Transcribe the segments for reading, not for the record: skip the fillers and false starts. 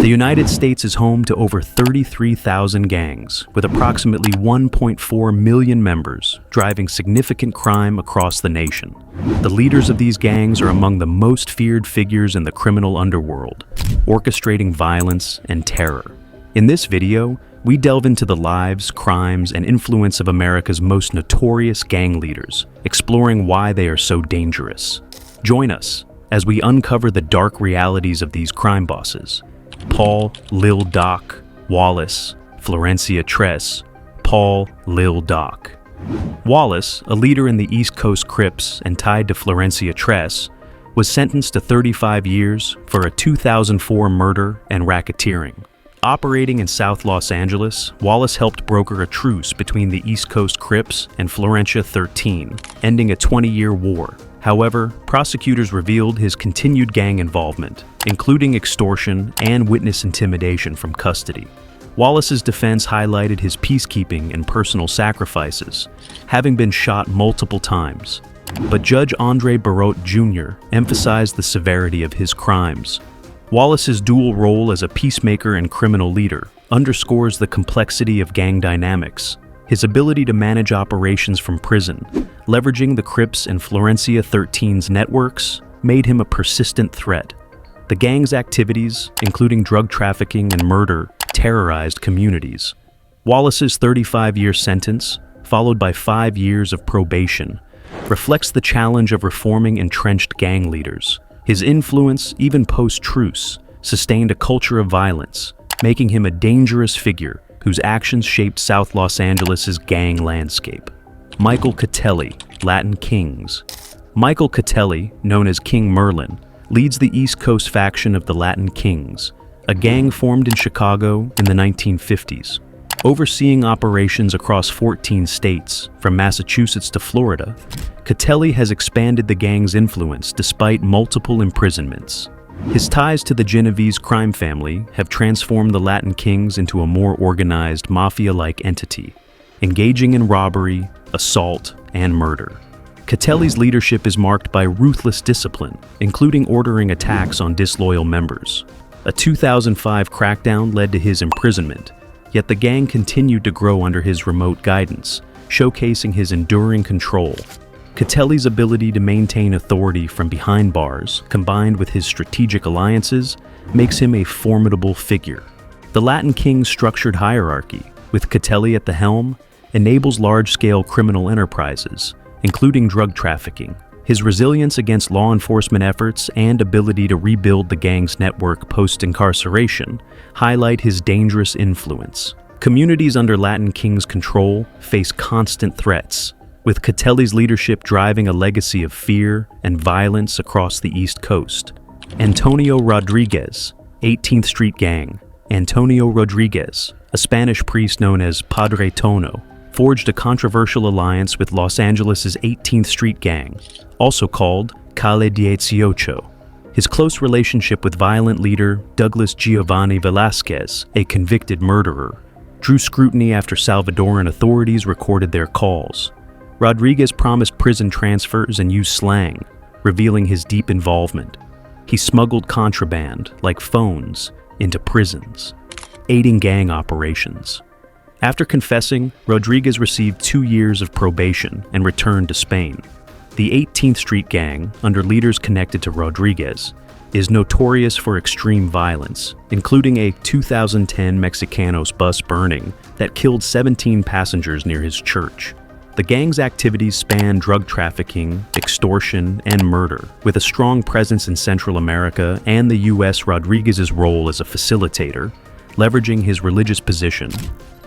The United States is home to over 33,000 gangs, with approximately 1.4 million members, driving significant crime across the nation. The leaders of these gangs are among the most feared figures in the criminal underworld, orchestrating violence and terror. In this video, we delve into the lives, crimes, and influence of America's most notorious gang leaders, exploring why they are so dangerous. Join us as we uncover the dark realities of these crime bosses. Paul, Lil Doc, Wallace, Florencia Tress, Paul, Lil Doc. Wallace, a leader in the East Coast Crips and tied to Florencia Tress, was sentenced to 35 years for a 2004 murder and racketeering. Operating in South Los Angeles, Wallace helped broker a truce between the East Coast Crips and Florencia 13, ending a 20-year war. However, prosecutors revealed his continued gang involvement, including extortion and witness intimidation from custody. Wallace's defense highlighted his peacekeeping and personal sacrifices, having been shot multiple times. But Judge Andre Barot Jr. emphasized the severity of his crimes. Wallace's dual role as a peacemaker and criminal leader underscores the complexity of gang dynamics. His ability to manage operations from prison, leveraging the Crips and Florencia 13's networks, made him a persistent threat. The gang's activities, including drug trafficking and murder, terrorized communities. Wallace's 35-year sentence, followed by 5 years of probation, reflects the challenge of reforming entrenched gang leaders. His influence, even post-truce, sustained a culture of violence, making him a dangerous figure whose actions shaped South Los Angeles' gang landscape. Michael Catelli, Latin Kings. Michael Catelli, known as King Merlin, leads the East Coast faction of the Latin Kings, a gang formed in Chicago in the 1950s. Overseeing operations across 14 states, from Massachusetts to Florida, Catelli has expanded the gang's influence despite multiple imprisonments. His ties to the Genovese crime family have transformed the Latin Kings into a more organized, mafia-like entity, engaging in robbery, assault, and murder. Catelli's leadership is marked by ruthless discipline, including ordering attacks on disloyal members. A 2005 crackdown led to his imprisonment, yet the gang continued to grow under his remote guidance, showcasing his enduring control. Catelli's ability to maintain authority from behind bars, combined with his strategic alliances, makes him a formidable figure. The Latin King's structured hierarchy, with Catelli at the helm, enables large-scale criminal enterprises, including drug trafficking. His resilience against law enforcement efforts and ability to rebuild the gang's network post-incarceration highlight his dangerous influence. Communities under Latin King's control face constant threats, with Catelli's leadership driving a legacy of fear and violence across the East Coast. Antonio Rodriguez, 18th Street Gang. Antonio Rodriguez, a Spanish priest known as Padre Tono, forged a controversial alliance with Los Angeles' 18th Street Gang, also called Calle 18. His close relationship with violent leader Douglas Giovanni Velasquez, a convicted murderer, drew scrutiny after Salvadoran authorities recorded their calls. Rodriguez promised prison transfers and used slang, revealing his deep involvement. He smuggled contraband, like phones, into prisons, aiding gang operations. After confessing, Rodriguez received 2 years of probation and returned to Spain. The 18th Street Gang, under leaders connected to Rodriguez, is notorious for extreme violence, including a 2010 Mexicanos bus burning that killed 17 passengers near his church. The gang's activities span drug trafficking, extortion, and murder. With a strong presence in Central America and the U.S., Rodriguez's role as a facilitator, leveraging his religious position,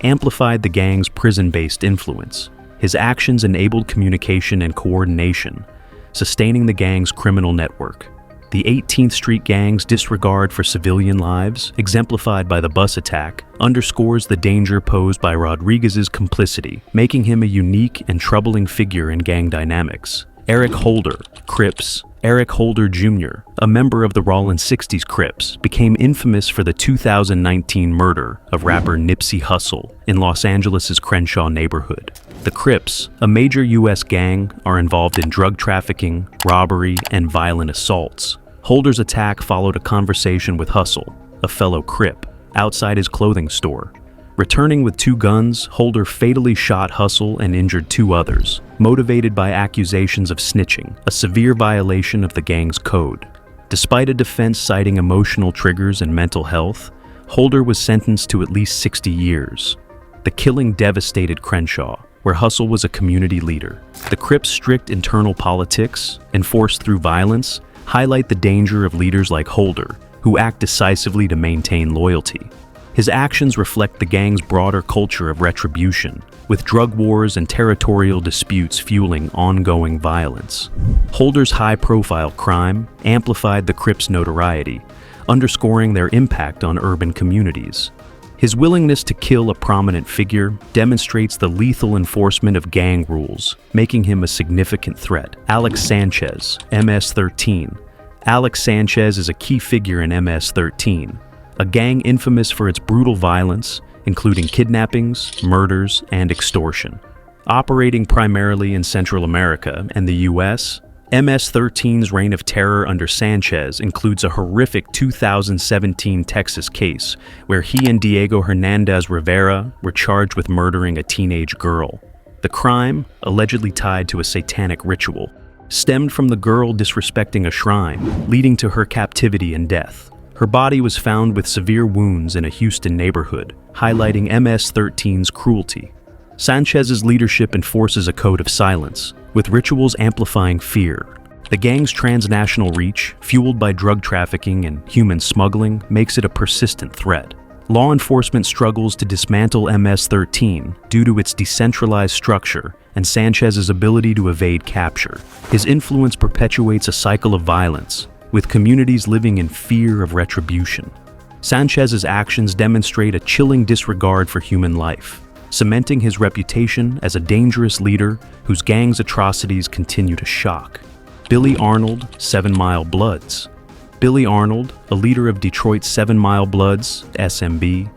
amplified the gang's prison-based influence. His actions enabled communication and coordination, sustaining the gang's criminal network. The 18th Street Gang's disregard for civilian lives, exemplified by the bus attack, underscores the danger posed by Rodriguez's complicity, making him a unique and troubling figure in gang dynamics. Eric Holder, Crips. Eric Holder Jr., a member of the Rollin 60s Crips, became infamous for the 2019 murder of rapper Nipsey Hussle in Los Angeles' Crenshaw neighborhood. The Crips, a major U.S. gang, are involved in drug trafficking, robbery, and violent assaults. Holder's attack followed a conversation with Hussle, a fellow Crip, outside his clothing store. Returning with 2 guns, Holder fatally shot Hustle and injured 2 others, motivated by accusations of snitching, a severe violation of the gang's code. Despite a defense citing emotional triggers and mental health, Holder was sentenced to at least 60 years. The killing devastated Crenshaw, where Hustle was a community leader. The Crips' strict internal politics, enforced through violence, highlight the danger of leaders like Holder, who act decisively to maintain loyalty. His actions reflect the gang's broader culture of retribution, with drug wars and territorial disputes fueling ongoing violence. Holder's high-profile crime amplified the Crips' notoriety, underscoring their impact on urban communities. His willingness to kill a prominent figure demonstrates the lethal enforcement of gang rules, making him a significant threat. Alex Sanchez, MS-13. Alex Sanchez is a key figure in MS-13, a gang infamous for its brutal violence, including kidnappings, murders, and extortion. Operating primarily in Central America and the U.S., MS-13's reign of terror under Sanchez includes a horrific 2017 Texas case where he and Diego Hernandez Rivera were charged with murdering a teenage girl. The crime, allegedly tied to a satanic ritual, stemmed from the girl disrespecting a shrine, leading to her captivity and death. Her body was found with severe wounds in a Houston neighborhood, highlighting MS-13's cruelty. Sanchez's leadership enforces a code of silence, with rituals amplifying fear. The gang's transnational reach, fueled by drug trafficking and human smuggling, makes it a persistent threat. Law enforcement struggles to dismantle MS-13 due to its decentralized structure and Sanchez's ability to evade capture. His influence perpetuates a cycle of violence, with communities living in fear of retribution. Sanchez's actions demonstrate a chilling disregard for human life, cementing his reputation as a dangerous leader whose gang's atrocities continue to shock. Billy Arnold, 7 Mile Bloods. Billy Arnold, a leader of Detroit's 7 Mile Bloods, SMB,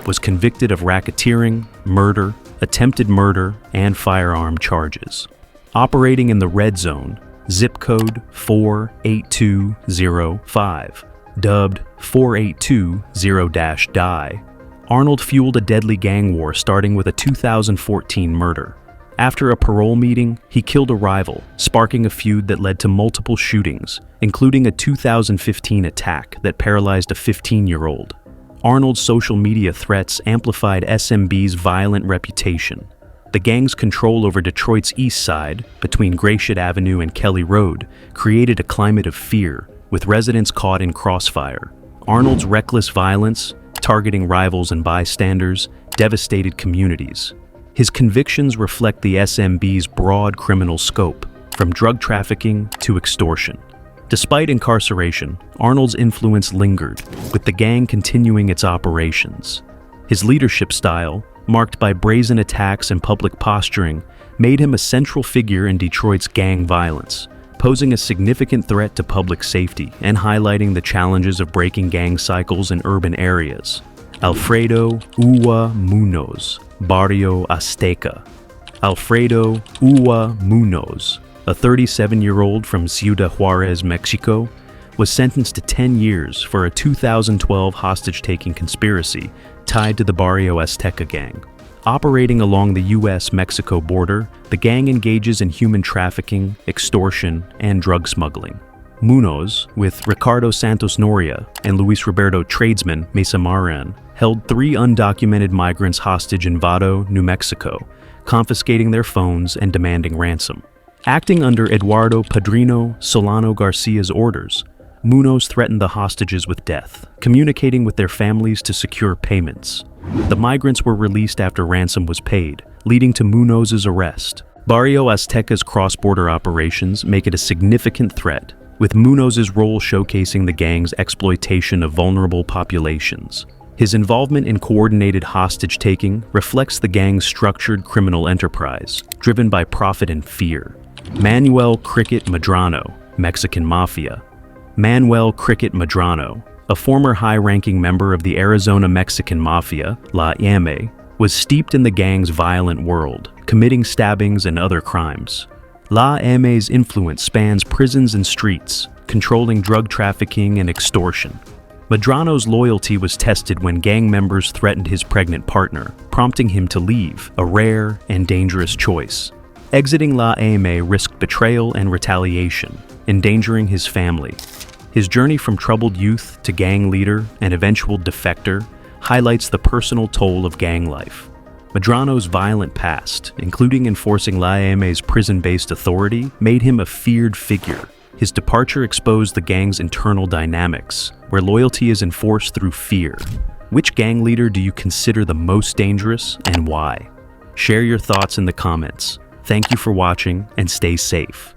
was convicted of racketeering, murder, attempted murder, and firearm charges. Operating in the Red Zone, zip code 48205, dubbed 4820-Die, Arnold fueled a deadly gang war starting with a 2014 murder. After a parole meeting, he killed a rival, sparking a feud that led to multiple shootings, including a 2015 attack that paralyzed a 15-year-old. Arnold's social media threats amplified SMB's violent reputation. The gang's control over Detroit's east side, between Gratiot Avenue and Kelly Road, created a climate of fear, with residents caught in crossfire. Arnold's reckless violence, targeting rivals and bystanders, devastated communities. His convictions reflect the SMB's broad criminal scope, from drug trafficking to extortion. Despite incarceration, Arnold's influence lingered, with the gang continuing its operations. His leadership style, marked by brazen attacks and public posturing, made him a central figure in Detroit's gang violence, posing a significant threat to public safety and highlighting the challenges of breaking gang cycles in urban areas. Alfredo Uwa Munoz, Barrio Azteca. Alfredo Uwa Munoz, a 37-year-old from Ciudad Juarez, Mexico, was sentenced to 10 years for a 2012 hostage-taking conspiracy tied to the Barrio Azteca gang. Operating along the U.S.-Mexico border, the gang engages in human trafficking, extortion, and drug smuggling. Munoz, with Ricardo Santos Noria and Luis Roberto tradesman Mesa Maran, held 3 undocumented migrants hostage in Vado, New Mexico, confiscating their phones and demanding ransom. Acting under Eduardo Padrino Solano Garcia's orders, Munoz threatened the hostages with death, communicating with their families to secure payments. The migrants were released after ransom was paid, leading to Munoz's arrest. Barrio Azteca's cross-border operations make it a significant threat, with Munoz's role showcasing the gang's exploitation of vulnerable populations. His involvement in coordinated hostage-taking reflects the gang's structured criminal enterprise, driven by profit and fear. Manuel Cricket Medrano, Mexican Mafia. Manuel Cricket Medrano, a former high-ranking member of the Arizona Mexican Mafia, La M, was steeped in the gang's violent world, committing stabbings and other crimes. La M's influence spans prisons and streets, controlling drug trafficking and extortion. Medrano's loyalty was tested when gang members threatened his pregnant partner, prompting him to leave, a rare and dangerous choice. Exiting La M risked betrayal and retaliation, endangering his family. His journey from troubled youth to gang leader and eventual defector highlights the personal toll of gang life. Medrano's violent past, including enforcing La M's prison-based authority, made him a feared figure. His departure exposed the gang's internal dynamics, where loyalty is enforced through fear. Which gang leader do you consider the most dangerous and why? Share your thoughts in the comments. Thank you for watching and stay safe.